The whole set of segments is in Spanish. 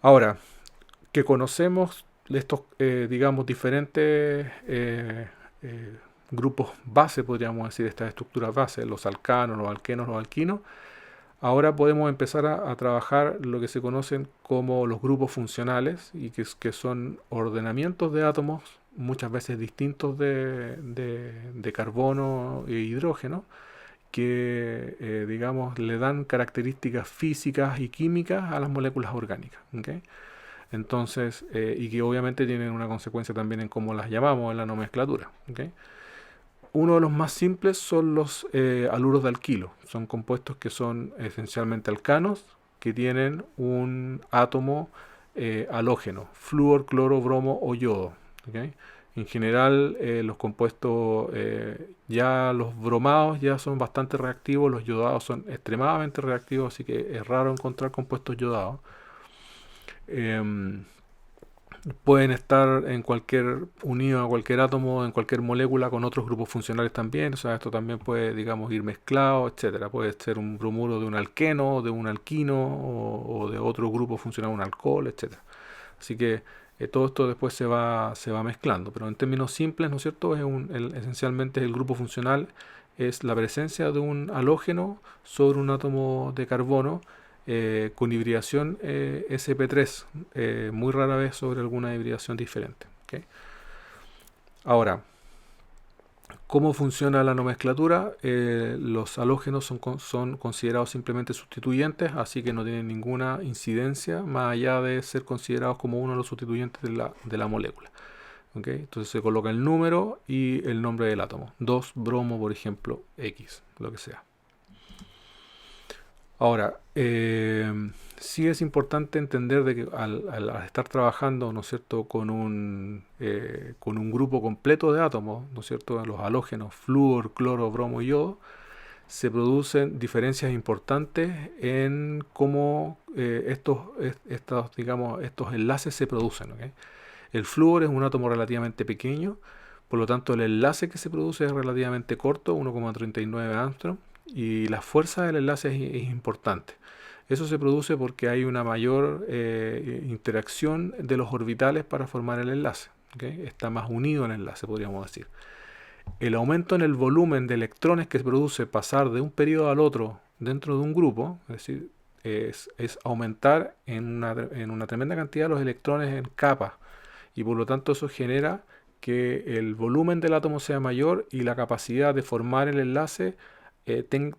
Ahora, que conocemos estos, digamos, diferentes grupos base, podríamos decir, estas estructuras base, los alcanos, los alquenos, los alquinos, ahora podemos empezar a trabajar lo que se conocen como los grupos funcionales y que son ordenamientos de átomos, muchas veces distintos de carbono e hidrógeno, que digamos le dan características físicas y químicas a las moléculas orgánicas. ¿Ok? Entonces, y que obviamente tienen una consecuencia también en cómo las llamamos en la nomenclatura. ¿Ok? Uno de los más simples son los haluros de alquilo. Son compuestos que son esencialmente alcanos, que tienen un átomo halógeno, flúor, cloro, bromo o yodo. ¿Ok? En general, los compuestos, ya los bromados ya son bastante reactivos, los yodados son extremadamente reactivos, así que es raro encontrar compuestos yodados. Em, Pueden estar en cualquier unido a cualquier átomo, en cualquier molécula con otros grupos funcionales también. O sea, esto también puede, digamos, ir mezclado, etcétera. Puede ser un bromuro de un alqueno, de un alquino o de otro grupo funcional, un alcohol, etcétera. Así que todo esto después se va mezclando. Pero en términos simples, ¿no es cierto? Esencialmente el grupo funcional es la presencia de un halógeno sobre un átomo de carbono con hibridación sp3, muy rara vez sobre alguna hibridación diferente. ¿Ok? Ahora, ¿cómo funciona la nomenclatura? Los halógenos son considerados simplemente sustituyentes, así que no tienen ninguna incidencia más allá de ser considerados como uno de los sustituyentes de la molécula. ¿Ok? Entonces se coloca el número y el nombre del átomo. 2-bromo, por ejemplo, X, lo que sea. Ahora, sí es importante entender de que al estar trabajando, ¿no es cierto?, con un grupo completo de átomos, ¿no es cierto?, los halógenos, flúor, cloro, bromo y yodo, se producen diferencias importantes en cómo digamos, estos enlaces se producen. ¿Ok? El flúor es un átomo relativamente pequeño, por lo tanto el enlace que se produce es relativamente corto, 1,39 angstrom, y la fuerza del enlace es importante. Eso se produce porque hay una mayor interacción de los orbitales para formar el enlace. ¿Ok? Está más unido el enlace, podríamos decir. El aumento en el volumen de electrones que se produce pasar de un periodo al otro dentro de un grupo, es decir, es aumentar en una tremenda cantidad los electrones en capas, y por lo tanto eso genera que el volumen del átomo sea mayor y la capacidad de formar el enlace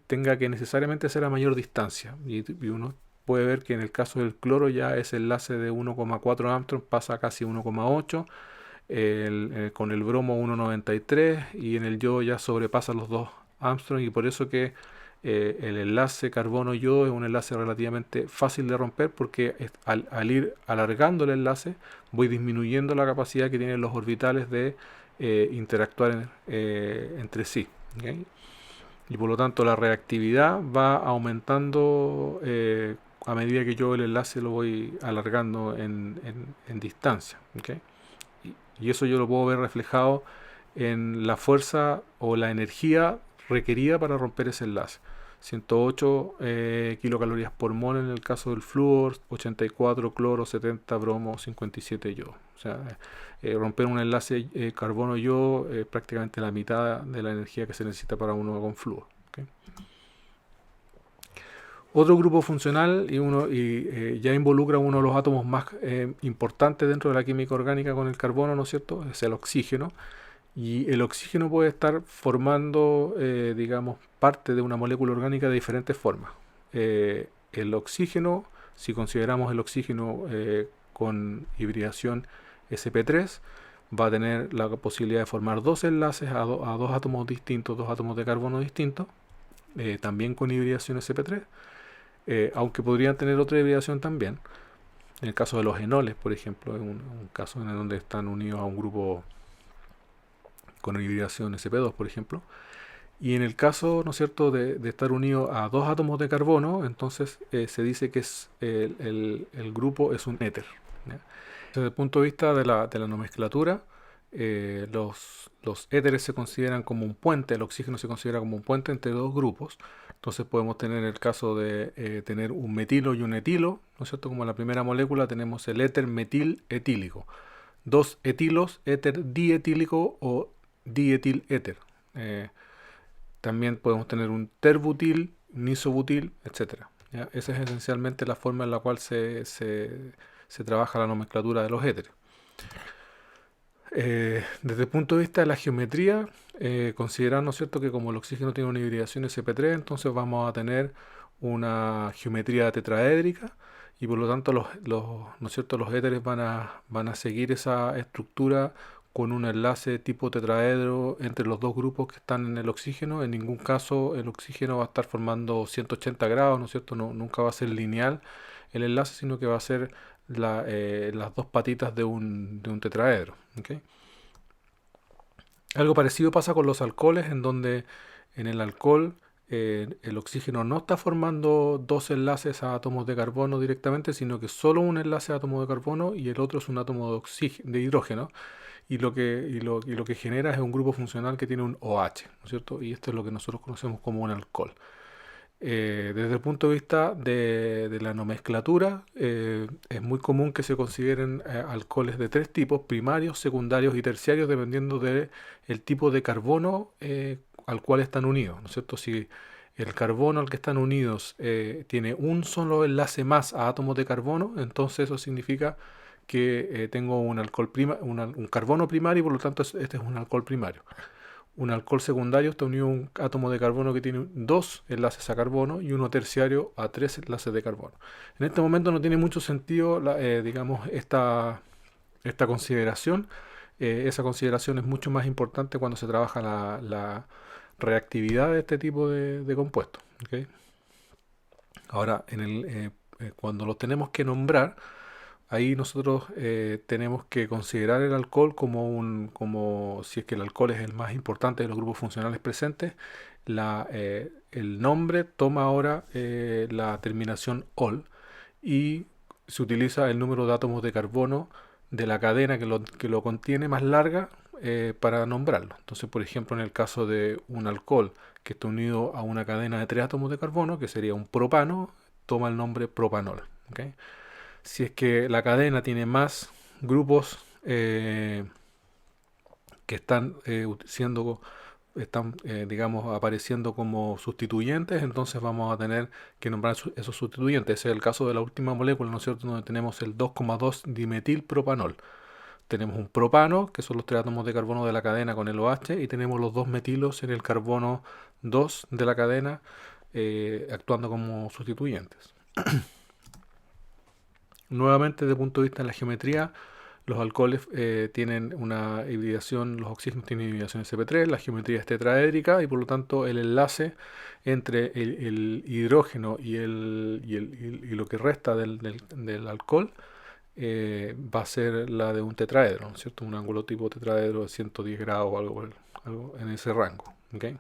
tenga que necesariamente ser a mayor distancia. Y uno puede ver que en el caso del cloro ya ese enlace de 1,4 Armstrong pasa a casi 1,8, con el bromo 1,93 y en el yodo ya sobrepasa los 2 Armstrong, y por eso que el enlace carbono-yodo es un enlace relativamente fácil de romper, porque al ir alargando el enlace voy disminuyendo la capacidad que tienen los orbitales de interactuar entre sí. ¿Ok? Y por lo tanto la reactividad va aumentando a medida que yo el enlace lo voy alargando en distancia. ¿Ok? Y eso yo lo puedo ver reflejado en la fuerza o la energía requerida para romper ese enlace. 108 kilocalorías por mol en el caso del flúor, 84 cloro, 70 bromo, 57 yodo. O sea, romper un enlace carbono-yodo es prácticamente la mitad de la energía que se necesita para uno con flúor. ¿Okay? Otro grupo funcional y ya involucra uno de los átomos más importantes dentro de la química orgánica con el carbono, ¿no es cierto? Es el oxígeno. Y el oxígeno puede estar formando, digamos, parte de una molécula orgánica de diferentes formas. El oxígeno, si consideramos el oxígeno con hibridación sp3, va a tener la posibilidad de formar dos enlaces a dos átomos distintos, dos átomos de carbono distintos, también con hibridación sp3, aunque podrían tener otra hibridación también. En el caso de los enoles, por ejemplo, es un caso en el donde están unidos a un grupo con hibridación sp2, por ejemplo. Y en el caso, ¿no es cierto?, de estar unido a dos átomos de carbono, entonces se dice que el grupo es un éter. ¿Ya? Desde el punto de vista de la nomenclatura, los éteres se consideran como un puente, el oxígeno se considera como un puente entre dos grupos. Entonces podemos tener el caso de tener un metilo y un etilo, ¿no es cierto? Como en la primera molécula tenemos el éter metil etílico. Dos etilos, éter dietílico o dietiléter. Eh, También podemos tener un terbutil, un isobutil, etcétera. ¿Ya? Esa es esencialmente la forma en la cual se trabaja la nomenclatura de los éteres. Desde el punto de vista de la geometría, considerar, ¿no es cierto?, que como el oxígeno tiene una hibridación sp3, entonces vamos a tener una geometría tetraédrica y por lo tanto ¿no es cierto?, los éteres van a seguir esa estructura con un enlace tipo tetraedro entre los dos grupos que están en el oxígeno. En ningún caso el oxígeno va a estar formando 180 grados, ¿no es cierto? Nunca va a ser lineal el enlace, sino que va a ser las dos patitas de un tetraedro. ¿Ok? Algo parecido pasa con los alcoholes, en donde en el alcohol el oxígeno no está formando dos enlaces a átomos de carbono directamente, sino que solo un enlace a átomo de carbono y el otro es un átomo de hidrógeno. Y lo que genera es un grupo funcional que tiene un OH, ¿no es cierto? Y esto es lo que nosotros conocemos como un alcohol. Desde el punto de vista de la nomenclatura, es muy común que se consideren alcoholes de tres tipos: primarios, secundarios y terciarios, dependiendo del tipo de carbono al cual están unidos, ¿no es cierto? Si el carbono al que están unidos tiene un solo enlace más a átomos de carbono, entonces eso significa que tengo un carbono primario y por lo tanto este es un alcohol primario. Un alcohol secundario está unido a un átomo de carbono que tiene dos enlaces a carbono y uno terciario a tres enlaces de carbono. En este momento no tiene mucho sentido, digamos, esta consideración. Esa consideración es mucho más importante cuando se trabaja la reactividad de este tipo de compuestos. ¿Ok? Ahora, cuando los tenemos que nombrar, ahí nosotros tenemos que considerar el alcohol como si es que el alcohol es el más importante de los grupos funcionales presentes. El nombre toma ahora la terminación ol y se utiliza el número de átomos de carbono de la cadena que lo contiene más larga para nombrarlo. Entonces, por ejemplo, en el caso de un alcohol que está unido a una cadena de tres átomos de carbono, que sería un propano, toma el nombre propanol. ¿Ok? Si es que la cadena tiene más grupos que digamos, apareciendo como sustituyentes, entonces vamos a tener que nombrar esos sustituyentes. Ese es el caso de la última molécula, ¿no es cierto?, donde tenemos el 2,2 dimetilpropanol. Tenemos un propano, que son los tres átomos de carbono de la cadena con el OH, y tenemos los dos metilos en el carbono 2 de la cadena actuando como sustituyentes. Nuevamente, desde el punto de vista de la geometría, los alcoholes tienen una hibridación, los oxígenos tienen hibridación sp3, la geometría es tetraédrica y por lo tanto el enlace entre el hidrógeno y lo que resta del alcohol va a ser la de un tetraedro, ¿no es cierto? Un ángulo tipo tetraedro de 110 grados o algo en ese rango. ¿Okay?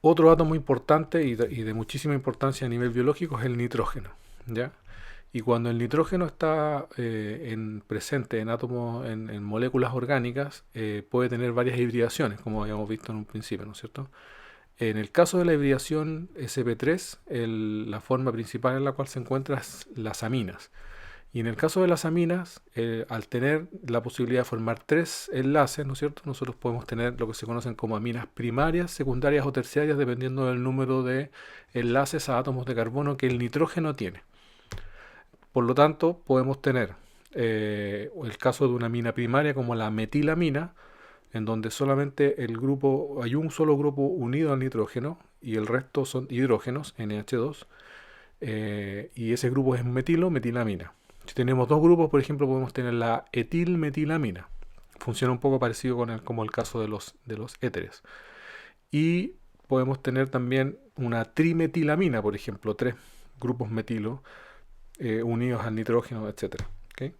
Otro átomo importante y de muchísima importancia a nivel biológico es el nitrógeno. ¿Ya? Y cuando el nitrógeno está presente en átomos, en moléculas orgánicas, puede tener varias hibridaciones, como habíamos visto en un principio, ¿no es cierto? En el caso de la hibridación sp3, la forma principal en la cual se encuentran las aminas. Y en el caso de las aminas, al tener la posibilidad de formar tres enlaces, ¿no es cierto?, nosotros podemos tener lo que se conocen como aminas primarias, secundarias o terciarias, dependiendo del número de enlaces a átomos de carbono que el nitrógeno tiene. Por lo tanto, podemos tener el caso de una amina primaria como la metilamina, en donde solamente hay un solo grupo unido al nitrógeno y el resto son hidrógenos, NH2, y ese grupo es metilamina. Si tenemos dos grupos, por ejemplo, podemos tener la etilmetilamina. Funciona un poco parecido como el caso de los éteres. Y podemos tener también una trimetilamina, por ejemplo, tres grupos metilo unidos al nitrógeno, etcétera. ¿Ok?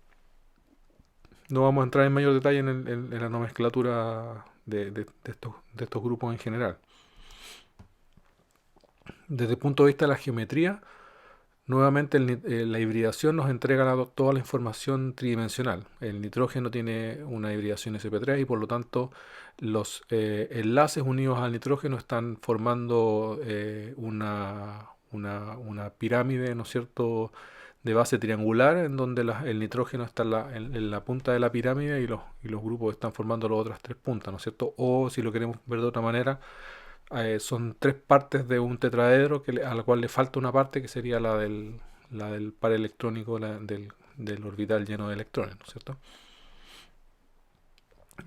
No vamos a entrar en mayor detalle en la nomenclatura de estos grupos en general. Desde el punto de vista de la geometría, nuevamente la hibridación nos entrega toda la información tridimensional. El nitrógeno tiene una hibridación sp3 y por lo tanto los enlaces unidos al nitrógeno están formando una pirámide, ¿no es cierto?, de base triangular, en donde el nitrógeno está en la punta de la pirámide y los grupos están formando las otras tres puntas, ¿no es cierto? O si lo queremos ver de otra manera, son tres partes de un tetraedro a la cual le falta una parte que sería la del par electrónico, del orbital lleno de electrones, ¿no es cierto?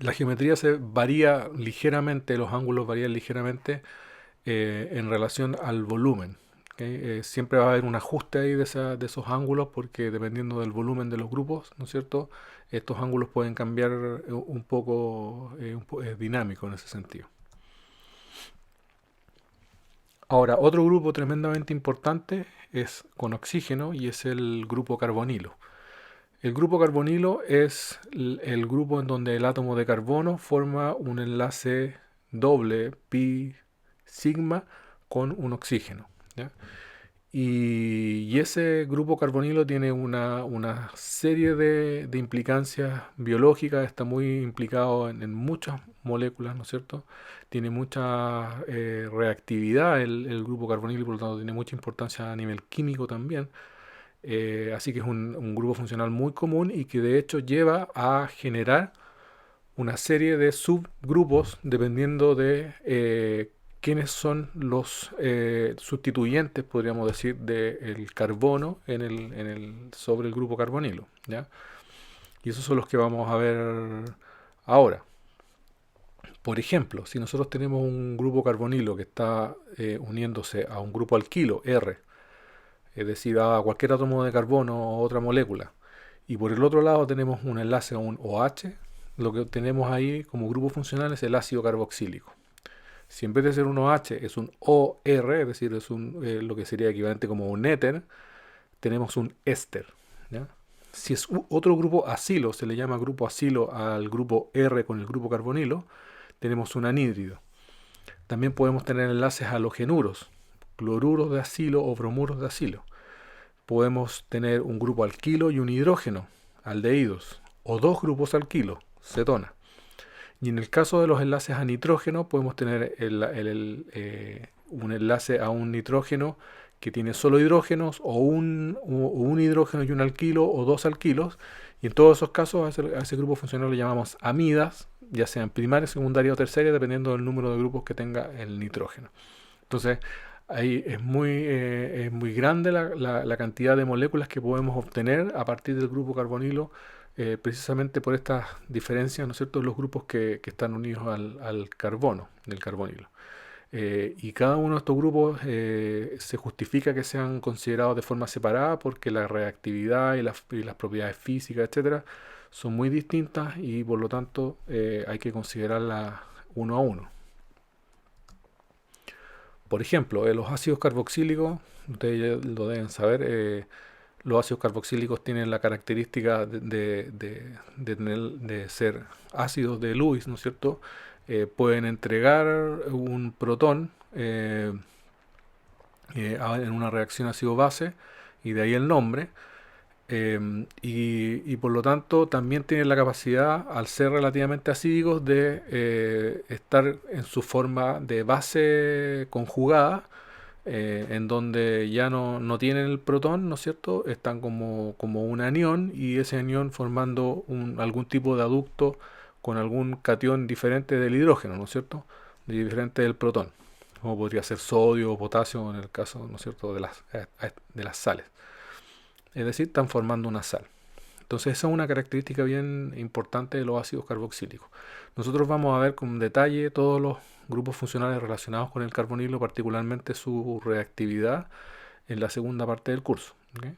La geometría se varía ligeramente, los ángulos varían ligeramente en relación al volumen. ¿Ok? Siempre va a haber un ajuste ahí de esos ángulos porque dependiendo del volumen de los grupos, ¿no es cierto? Estos ángulos pueden cambiar un poco, es dinámico en ese sentido. Ahora, otro grupo tremendamente importante es con oxígeno y es el grupo carbonilo. El grupo carbonilo es el grupo en donde el átomo de carbono forma un enlace doble pi sigma con un oxígeno, ¿ya? Y ese grupo carbonilo tiene una serie de implicancias biológicas, está muy implicado en muchas moléculas, ¿no es cierto? Tiene mucha reactividad el grupo carbonilo y por lo tanto tiene mucha importancia a nivel químico también. Así que es un grupo funcional muy común y que de hecho lleva a generar una serie de subgrupos dependiendo de quiénes son los sustituyentes, podríamos decir, del carbono sobre el grupo carbonilo, ¿ya? Y esos son los que vamos a ver ahora. Por ejemplo, si nosotros tenemos un grupo carbonilo que está uniéndose a un grupo alquilo, R, es decir, a cualquier átomo de carbono o otra molécula, y por el otro lado tenemos un enlace a un OH, lo que tenemos ahí como grupo funcional es el ácido carboxílico. Si en vez de ser un OH es un OR, es decir, es lo que sería equivalente como un éter, tenemos un éster, ¿ya? Si es otro grupo acilo, se le llama grupo acilo al grupo R con el grupo carbonilo, tenemos un anhídrido. También podemos tener enlaces halogenuros, cloruros de acilo o bromuros de acilo. Podemos tener un grupo alquilo y un hidrógeno, aldehídos, o dos grupos alquilo, cetona. Y en el caso de los enlaces a nitrógeno, podemos tener un enlace a un nitrógeno que tiene solo hidrógenos, o un hidrógeno y un alquilo, o dos alquilos. Y en todos esos casos, a ese grupo funcional lo llamamos amidas, ya sean primaria, secundaria o terciaria, dependiendo del número de grupos que tenga el nitrógeno. Entonces, ahí es muy grande la cantidad de moléculas que podemos obtener a partir del grupo carbonilo, precisamente por estas diferencias, ¿no es cierto?, de los grupos que están unidos al carbono, del carbonilo. Y cada uno de estos grupos se justifica que sean considerados de forma separada porque la reactividad y las propiedades físicas, etcétera, son muy distintas y por lo tanto hay que considerarlas uno a uno. Por ejemplo, los ácidos carboxílicos, ustedes ya lo deben saber, los ácidos carboxílicos tienen la característica de ser ácidos de Lewis, ¿no es cierto? Pueden entregar un protón en una reacción ácido-base, y de ahí el nombre. Y por lo tanto también tienen la capacidad, al ser relativamente acídicos, de estar en su forma de base conjugada, en donde ya no tienen el protón, ¿no es cierto? Están como un anión, y ese anión formando algún tipo de aducto con algún catión diferente del hidrógeno, ¿no es cierto? Diferente del protón, como podría ser sodio o potasio en el caso, ¿no es cierto?, de las sales. Es decir, están formando una sal. Entonces esa es una característica bien importante de los ácidos carboxílicos. Nosotros vamos a ver con detalle todos los grupos funcionales relacionados con el carbonilo, particularmente su reactividad, en la segunda parte del curso. ¿Okay?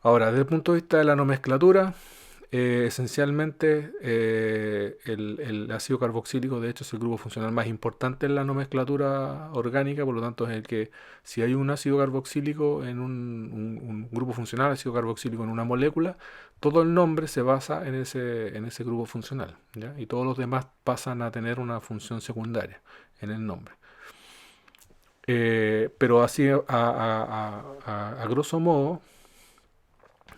Ahora, desde el punto de vista de la nomenclatura, esencialmente el ácido carboxílico de hecho es el grupo funcional más importante en la nomenclatura orgánica, por lo tanto es el que, si hay un ácido carboxílico en un grupo funcional, ácido carboxílico en una molécula, todo el nombre se basa en ese grupo funcional, ¿ya? Y todos los demás pasan a tener una función secundaria en el nombre. Pero así a grosso modo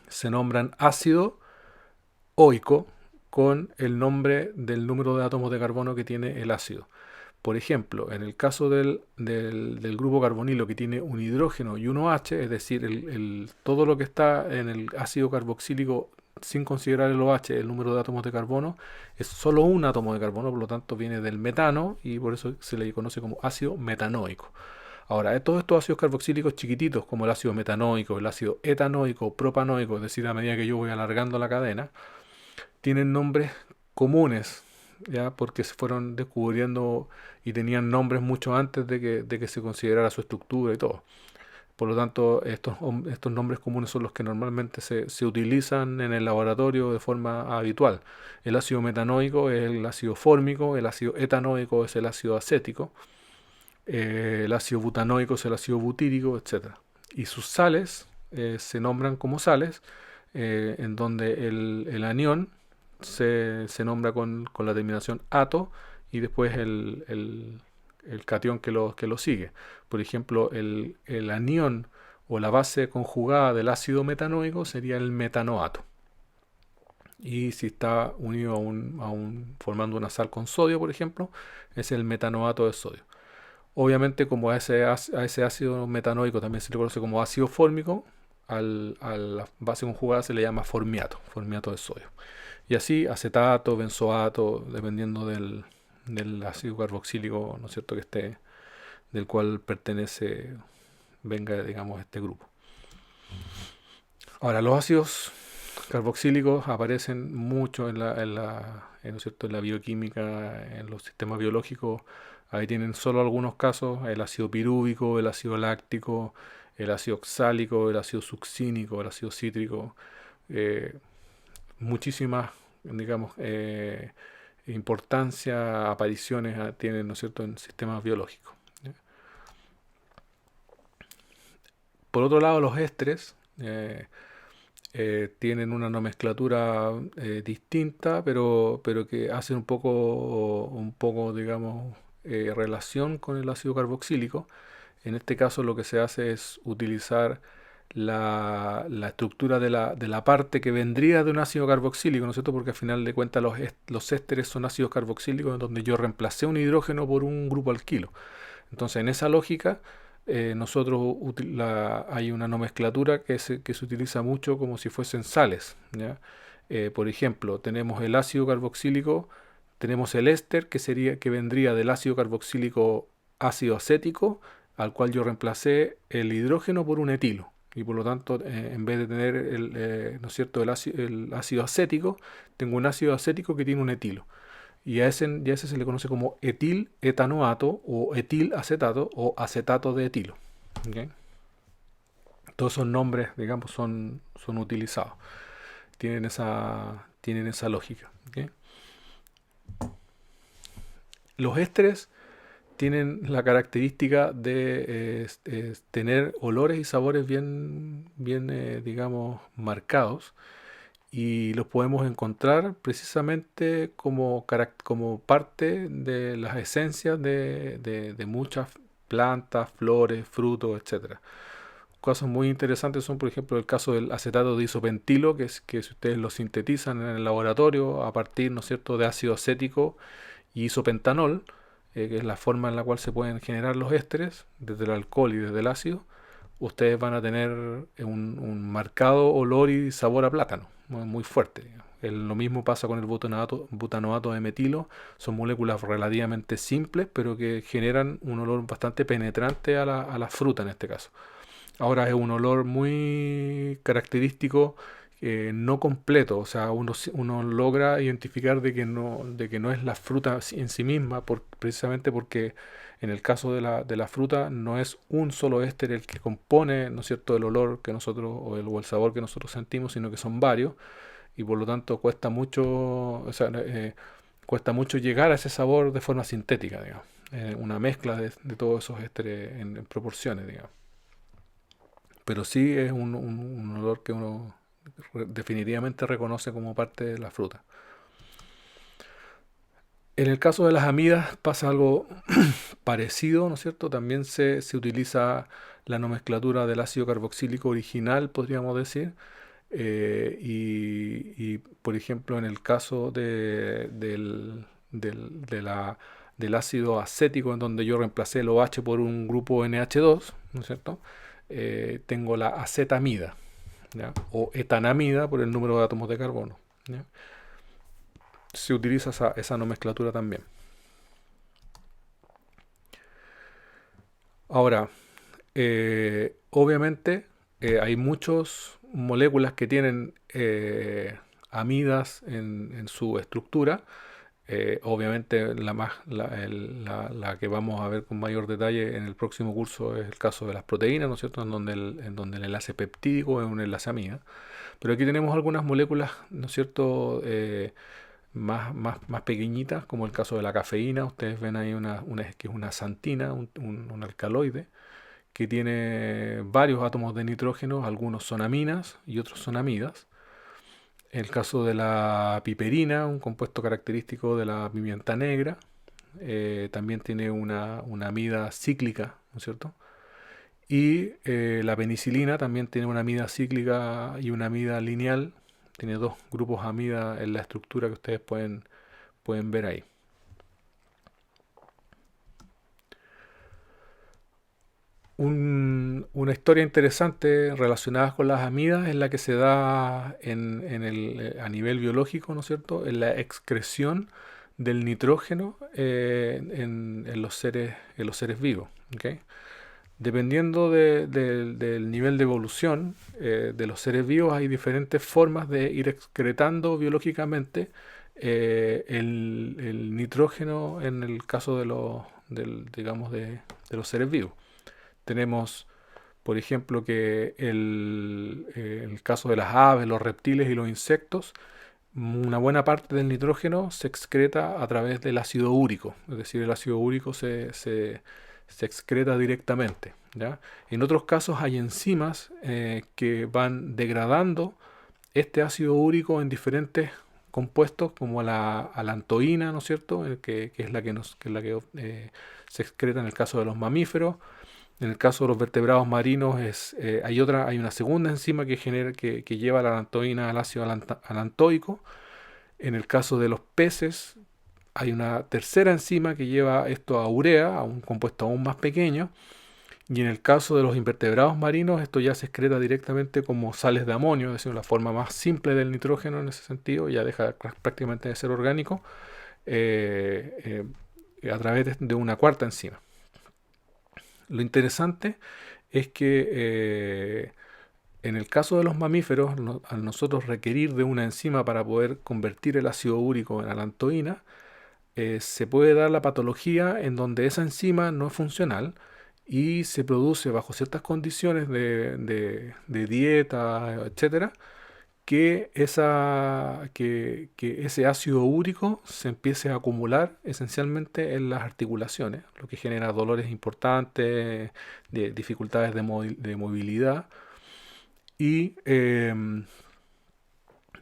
se nombran ácido oico con el nombre del número de átomos de carbono que tiene el ácido. Por ejemplo, en el caso del grupo carbonilo que tiene un hidrógeno y un OH, es decir, todo lo que está en el ácido carboxílico sin considerar el OH, el número de átomos de carbono, es solo un átomo de carbono, por lo tanto viene del metano y por eso se le conoce como ácido metanoico. Ahora, todos estos ácidos carboxílicos chiquititos, como el ácido metanoico, el ácido etanoico, propanoico, es decir, a medida que yo voy alargando la cadena, tienen nombres comunes, ¿ya? Porque se fueron descubriendo y tenían nombres mucho antes de que se considerara su estructura y todo. Por lo tanto, estos nombres comunes son los que normalmente se utilizan en el laboratorio de forma habitual. El ácido metanoico es el ácido fórmico, el ácido etanoico es el ácido acético, el ácido butanoico es el ácido butírico, etcétera. Y sus sales se nombran como sales, en donde el anión se nombra con la terminación ato y después el catión que lo sigue. Por ejemplo, el anión o la base conjugada del ácido metanoico sería el metanoato. Y si está unido formando una sal con sodio, por ejemplo, es el metanoato de sodio. Obviamente, como a ese ácido metanoico también se le conoce como ácido fórmico, a la base conjugada se le llama formiato de sodio. Y así acetato, benzoato, dependiendo del ácido carboxílico, ¿no es cierto?, del cual venga, digamos, este grupo. Ahora, los ácidos carboxílicos aparecen mucho ¿no es cierto?, en la bioquímica, en los sistemas biológicos. Ahí tienen solo algunos casos: el ácido pirúvico, el ácido láctico, el ácido oxálico, el ácido succínico, el ácido cítrico. eh, Muchísimas, digamos, importancia, apariciones tienen, ¿no es cierto?, en sistemas biológicos. ¿Ya? Por otro lado, los ésteres tienen una nomenclatura distinta, pero que hacen un poco, digamos, relación con el ácido carboxílico. En este caso, lo que se hace es utilizar la estructura de la parte que vendría de un ácido carboxílico, ¿no es cierto? Porque al final de cuentas los ésteres son ácidos carboxílicos en donde yo reemplacé un hidrógeno por un grupo alquilo. Entonces, en esa lógica, hay una nomenclatura que se utiliza mucho como si fuesen sales, ¿ya? Por ejemplo, tenemos el ácido carboxílico, tenemos el éster que vendría del ácido carboxílico ácido acético, al cual yo reemplacé el hidrógeno por un etilo. Y por lo tanto, en vez de tener ¿no es cierto?, el ácido acético, tengo un ácido acético que tiene un etilo. Y a ese se le conoce como etil etanoato o etil acetato o acetato de etilo. ¿Ok? Todos esos nombres, digamos, son utilizados. Tienen esa lógica. ¿Ok? Los ésteres tienen la característica de tener olores y sabores bien, bien, digamos, marcados, y los podemos encontrar precisamente como parte de las esencias de muchas plantas, flores, frutos, etcétera. Casos muy interesantes son, por ejemplo, el caso del acetato de isopentilo, que si ustedes lo sintetizan en el laboratorio a partir, ¿no es cierto?, de ácido acético y isopentanol, que es la forma en la cual se pueden generar los ésteres, desde el alcohol y desde el ácido, ustedes van a tener un marcado olor y sabor a plátano, muy, muy fuerte, digamos. Lo mismo pasa con el butanoato de metilo. Son moléculas relativamente simples, pero que generan un olor bastante penetrante a la fruta en este caso. Ahora, es un olor muy característico, no completo, o sea, uno logra identificar de que no es la fruta en sí misma, precisamente porque en el caso de la fruta no es un solo éster el que compone, ¿no es cierto?, el olor que nosotros o el sabor que nosotros sentimos, sino que son varios, y por lo tanto cuesta mucho, o sea, cuesta mucho llegar a ese sabor de forma sintética, digamos. Una mezcla de todos esos ésteres en proporciones, digamos. Pero sí es un olor que uno definitivamente reconoce como parte de la fruta. En el caso de las amidas pasa algo parecido, ¿no es cierto? También se utiliza la nomenclatura del ácido carboxílico original, podríamos decir. Por ejemplo, en el caso del ácido acético, en donde yo reemplacé el OH por un grupo NH2, ¿no es cierto? Tengo la acetamida, ¿ya? O etanamida por el número de átomos de carbono, ¿ya? Se utiliza esa nomenclatura también. Ahora, obviamente hay muchas moléculas que tienen amidas en su estructura. Obviamente la que vamos a ver con mayor detalle en el próximo curso es el caso de las proteínas, ¿no es cierto? En donde el enlace peptídico es un enlace amida. Pero aquí tenemos algunas moléculas, ¿no es cierto? Más pequeñitas, como el caso de la cafeína. Ustedes ven ahí que es una santina, un alcaloide que tiene varios átomos de nitrógeno, algunos son aminas y otros son amidas. El caso de la piperina, un compuesto característico de la pimienta negra, también tiene una amida cíclica, ¿no es cierto? Y la penicilina también tiene una amida cíclica y una amida lineal. Tiene dos grupos amida en la estructura que ustedes pueden ver ahí. Una historia interesante relacionada con las amidas es la que se da a nivel biológico, ¿no es cierto? En la excreción del nitrógeno en los seres vivos. ¿Ok? Dependiendo del nivel de evolución de los seres vivos, hay diferentes formas de ir excretando biológicamente el nitrógeno en el caso digamos, de los seres vivos. Tenemos, por ejemplo, que el caso de las aves, los reptiles y los insectos, una buena parte del nitrógeno se excreta a través del ácido úrico, es decir, el ácido úrico se excreta directamente, ¿ya? En otros casos hay enzimas que van degradando este ácido úrico en diferentes compuestos, como a la antoína, ¿no es cierto? Que es la que se excreta en el caso de los mamíferos. En el caso de los vertebrados marinos hay una segunda enzima que lleva la alantoína al ácido alantoico. En el caso de los peces hay una tercera enzima que lleva esto a urea, a un compuesto aún más pequeño. Y en el caso de los invertebrados marinos, esto ya se excreta directamente como sales de amonio, es decir, la forma más simple del nitrógeno en ese sentido, ya deja prácticamente de ser orgánico, a través de una cuarta enzima. Lo interesante es que en el caso de los mamíferos, al nosotros requerir de una enzima para poder convertir el ácido úrico en alantoína, se puede dar la patología en donde esa enzima no es funcional y se produce bajo ciertas condiciones de dieta, etcétera, que ese ácido úrico se empiece a acumular esencialmente en las articulaciones, lo que genera dolores importantes, dificultades de movilidad. Y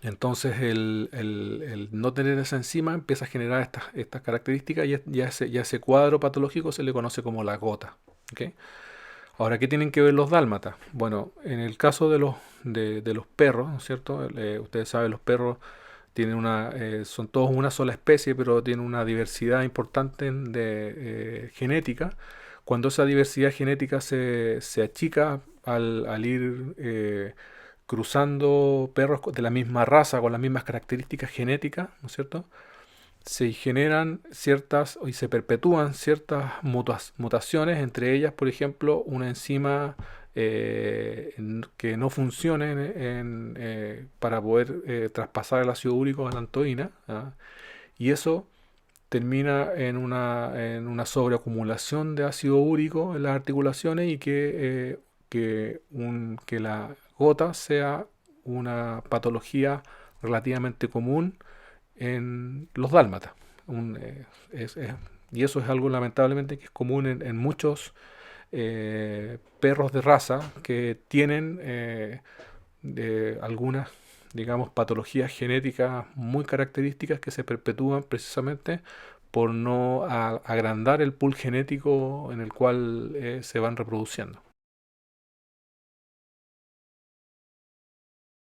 entonces el no tener esa enzima empieza a generar estas características y a ese cuadro patológico se le conoce como la gota. ¿Ok? Ahora, ¿qué tienen que ver los dálmatas? Bueno, en el caso de los perros, ¿no es cierto? Ustedes saben, los perros son todos una sola especie, pero tienen una diversidad importante genética. Cuando esa diversidad genética se achica al ir cruzando perros de la misma raza, con las mismas características genéticas, ¿no es cierto? Se generan y se perpetúan ciertas mutaciones, entre ellas, por ejemplo, una enzima que no funcione para poder traspasar el ácido úrico a la antoína, ¿ah? Y eso termina en una sobreacumulación de ácido úrico en las articulaciones y que la gota sea una patología relativamente común en los dálmatas. Un, y eso es algo lamentablemente que es común en muchos perros de raza que tienen algunas, digamos, patologías genéticas muy características que se perpetúan precisamente por no agrandar el pool genético en el cual se van reproduciendo.